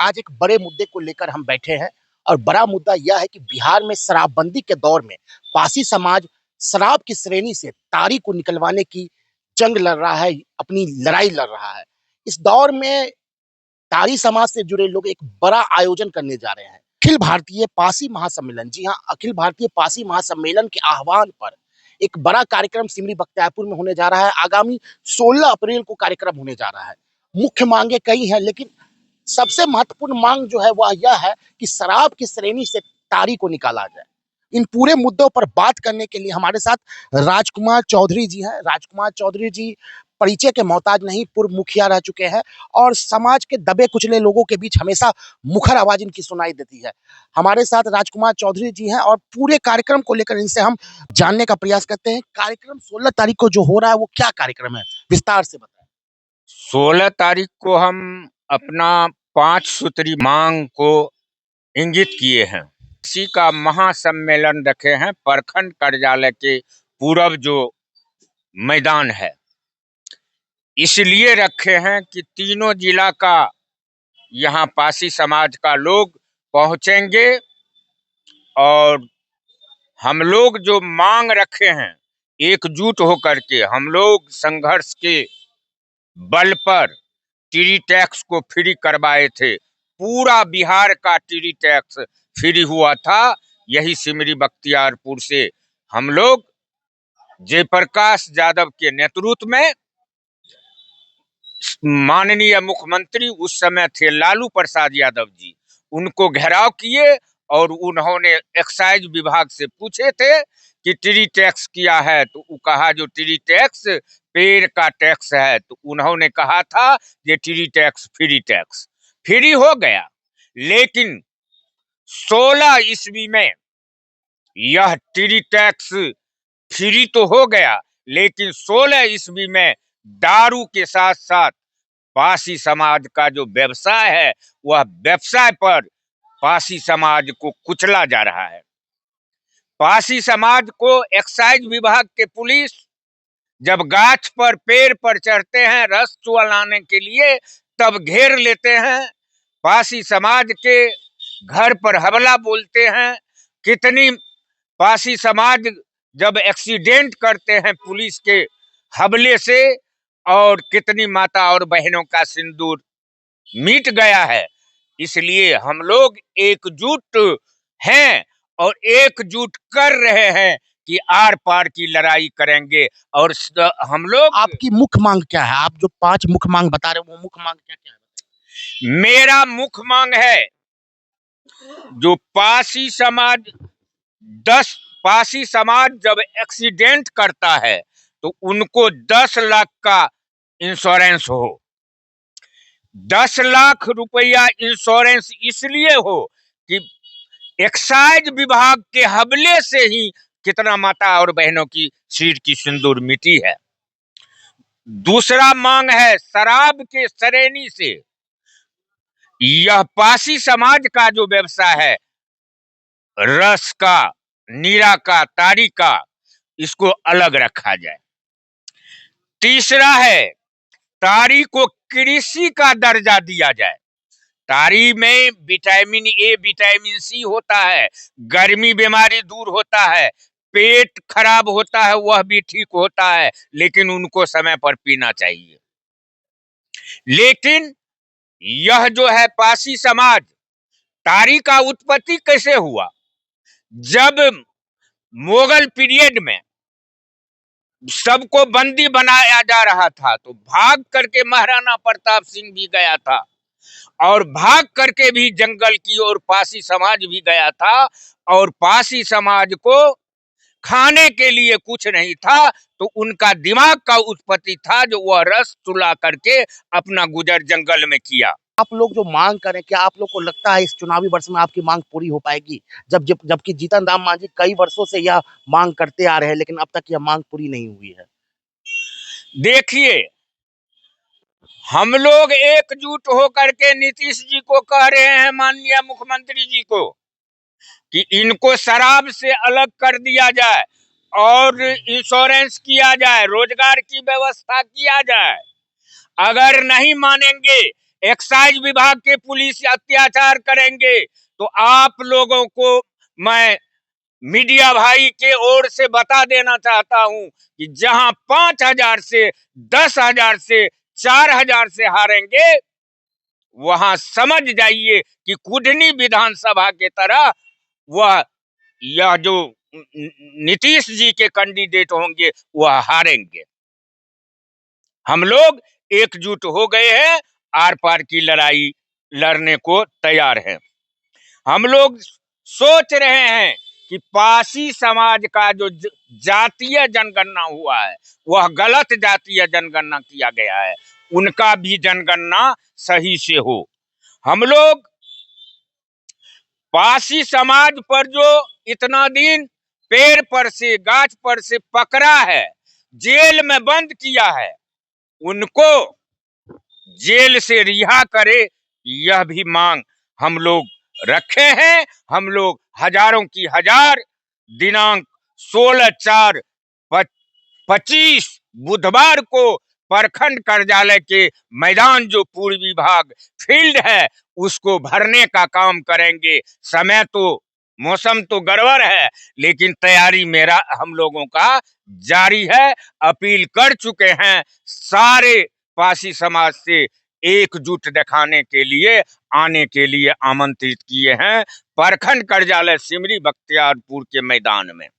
आज एक बड़े मुद्दे को लेकर हम बैठे हैं और बड़ा मुद्दा यह है कि बिहार में शराबबंदी के दौर में पासी समाज शराब की श्रेणी से ताड़ी को निकलवाने की जंग लड़ रहा है, अपनी लड़ाई लड़ रहा है। इस दौर में ताड़ी समाज से जुड़े लोग एक बड़ा आयोजन करने जा रहे हैं। अखिल भारतीय पासी महासम्मेलन, जी हाँ, अखिल भारतीय पासी महासम्मेलन के आह्वान पर एक बड़ा कार्यक्रम सिमरी बख्तियारपुर में होने जा रहा है। आगामी 16 अप्रैल को कार्यक्रम होने जा रहा है। मुख्य मांगे कई हैं, लेकिन सबसे महत्वपूर्ण मांग जो है वह यह है कि शराब की श्रेणी से ताड़ी को निकाला जाए। इन पूरे मुद्दों पर बात करने के लिए हमारे साथ राजकुमार चौधरी जी हैं। राजकुमार चौधरी जी परिचय के मोहताज नहीं, पूर्व मुखिया रह चुके हैं और समाज के दबे कुचले लोगों के बीच हमेशा मुखर आवाज इनकी सुनाई देती है। हमारे साथ राजकुमार चौधरी जी हैं और पूरे कार्यक्रम को लेकर इनसे हम जानने का प्रयास करते हैं। कार्यक्रम 16 तारीख को जो हो रहा है वो क्या कार्यक्रम है, विस्तार से बताएं। 16 तारीख को हम अपना 5 सूत्री मांग को इंगित किए हैं। इसी का महासम्मेलन रखे हैं प्रखंड कार्यालय के पूरब जो मैदान है, इसलिए रखे हैं कि तीनों जिला का यहाँ पासी समाज का लोग पहुंचेंगे और हम लोग जो मांग रखे हैं एकजुट होकर के हम लोग संघर्ष के बल पर टीडी टैक्स को फ्री करवाए थे। पूरा बिहार का टीडी टैक्स फ्री हुआ था। यही सिमरी बख्तियारपुर से हम लोग जयप्रकाश यादव के नेतृत्व में, माननीय मुख्यमंत्री उस समय थे लालू प्रसाद यादव जी, उनको घेराव किए और उन्होंने एक्साइज विभाग से पूछे थे कि टीडी टैक्स किया है, तो वो कहा जो टीडी टैक्स पेड़ का टैक्स है, तो उन्होंने कहा था ये टीडी टैक्स फ्री हो गया। लेकिन 16 ईस्वी में यह टीडी टैक्स फ्री तो हो गया, लेकिन 16 ईस्वी में दारू के साथ साथ पासी समाज का जो व्यवसाय है वह व्यवसाय पर पासी समाज को कुचला जा रहा है। पासी समाज को एक्साइज विभाग के पुलिस जब गाछ पर पेड़ पर चढ़ते हैं रस चुराने के लिए तब घेर लेते हैं। पासी समाज के घर पर हमला बोलते हैं। कितनी पासी समाज जब एक्सीडेंट करते हैं पुलिस के हमले से, और कितनी माता और बहनों का सिंदूर मिट गया है। इसलिए हम लोग एकजुट हैं और एकजुट कर रहे हैं कि आर पार की लड़ाई करेंगे। और हम लोग, आपकी मुख्य मांग क्या है? आप जो 5 मुख्य मांग बता रहे हो वो मुख्य मांग क्या क्या है? मेरा मुख्य मांग है जो पासी समाज जब एक्सीडेंट करता है तो उनको 10 लाख का इंश्योरेंस हो। 10 लाख रुपया इंश्योरेंस इसलिए हो कि एक्साइज विभाग के हमले से ही कितना माता और बहनों की सिर की सिंदूर मिटी है। दूसरा मांग है शराब के श्रेणी से यह पासी समाज का जो व्यवसाय है रस का, नीरा का, ताड़ी का, इसको अलग रखा जाए। तीसरा है ताड़ी को कृषि का दर्जा दिया जाए। ताड़ी में विटामिन ए, विटामिन सी होता है, गर्मी बीमारी दूर होता है, पेट खराब होता है वह भी ठीक होता है, लेकिन उनको समय पर पीना चाहिए। लेकिन यह जो है पासी समाज, ताड़ी का उत्पत्ति कैसे हुआ? जब मुगल पीरियड में सबको बंदी बनाया जा रहा था तो भाग करके महाराणा प्रताप सिंह भी गया था और भाग करके भी जंगल की ओर पासी समाज भी गया था। और पासी समाज को खाने के लिए कुछ नहीं था तो उनका दिमाग का उत्पत्ति था जो वह रस चुला करके अपना गुजर जंगल में किया। आप लोग जो मांग करें, क्या आप लोग को लगता है इस चुनावी वर्ष में आपकी मांग पूरी हो पाएगी? जबकि जीतन राम मांझी कई वर्षों से यह मांग करते आ रहे हैं, लेकिन अब तक यह मांग पूरी नहीं हुई है। देखिए, हम लोग एकजुट होकर के नीतीश जी को कह रहे हैं, माननीय मुख्यमंत्री जी को, कि इनको शराब से अलग कर दिया जाए और इंश्योरेंस किया जाए, रोजगार की व्यवस्था किया जाए। अगर नहीं मानेंगे, एक्साइज विभाग के पुलिस अत्याचार करेंगे, तो आप लोगों को मैं मीडिया भाई के ओर से बता देना चाहता हूं कि जहां 5,000 से 10,000 से 4,000 से हारेंगे, वहां समझ जाइए कि कुढ़नी विधानसभा के तरह वह यह जो नीतीश जी के कैंडिडेट होंगे वह हारेंगे। हम लोग एकजुट हो गए हैं, आर पार की लड़ाई लड़ने को तैयार हैं। हम लोग सोच रहे हैं कि पासी समाज का जो जातीय जनगणना हुआ है वह गलत जातीय जनगणना किया गया है, उनका भी जनगणना सही से हो। हम लोग पासी समाज पर जो इतना दिन पेड़ पर से गाछ पर से पकड़ा है, जेल में बंद किया है, उनको जेल से रिहा करे, यह भी मांग हम लोग रखे हैं। हम लोग हजारों की हजार दिनांक 16/4/25 बुधवार को प्रखंड कार्यालय के मैदान जो पूर्वी भाग फील्ड है उसको भरने का काम करेंगे। समय तो मौसम तो गड़बड़ है, लेकिन तैयारी मेरा हम लोगों का जारी है। अपील कर चुके हैं, सारे पासी समाज से एकजुट दिखाने के लिए आने के लिए आमंत्रित किए हैं प्रखंड कार्यालय सिमरी बख्तियारपुर के मैदान में।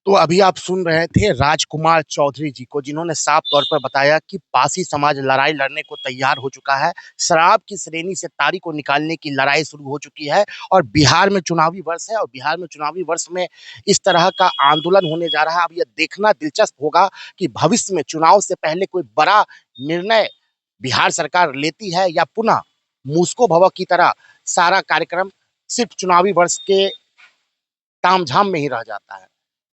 तो अभी आप सुन रहे थे राजकुमार चौधरी जी को, जिन्होंने साफ तौर पर बताया कि पासी समाज लड़ाई लड़ने को तैयार हो चुका है। शराब की श्रेणी से तारी को निकालने की लड़ाई शुरू हो चुकी है और बिहार में चुनावी वर्ष है और बिहार में चुनावी वर्ष में इस तरह का आंदोलन होने जा रहा है। अब यह देखना दिलचस्प होगा कि भविष्य में चुनाव से पहले कोई बड़ा निर्णय बिहार सरकार लेती है या पुनः मूसको भव की तरह सारा कार्यक्रम सिर्फ चुनावी वर्ष के तामझाम में ही रह जाता है।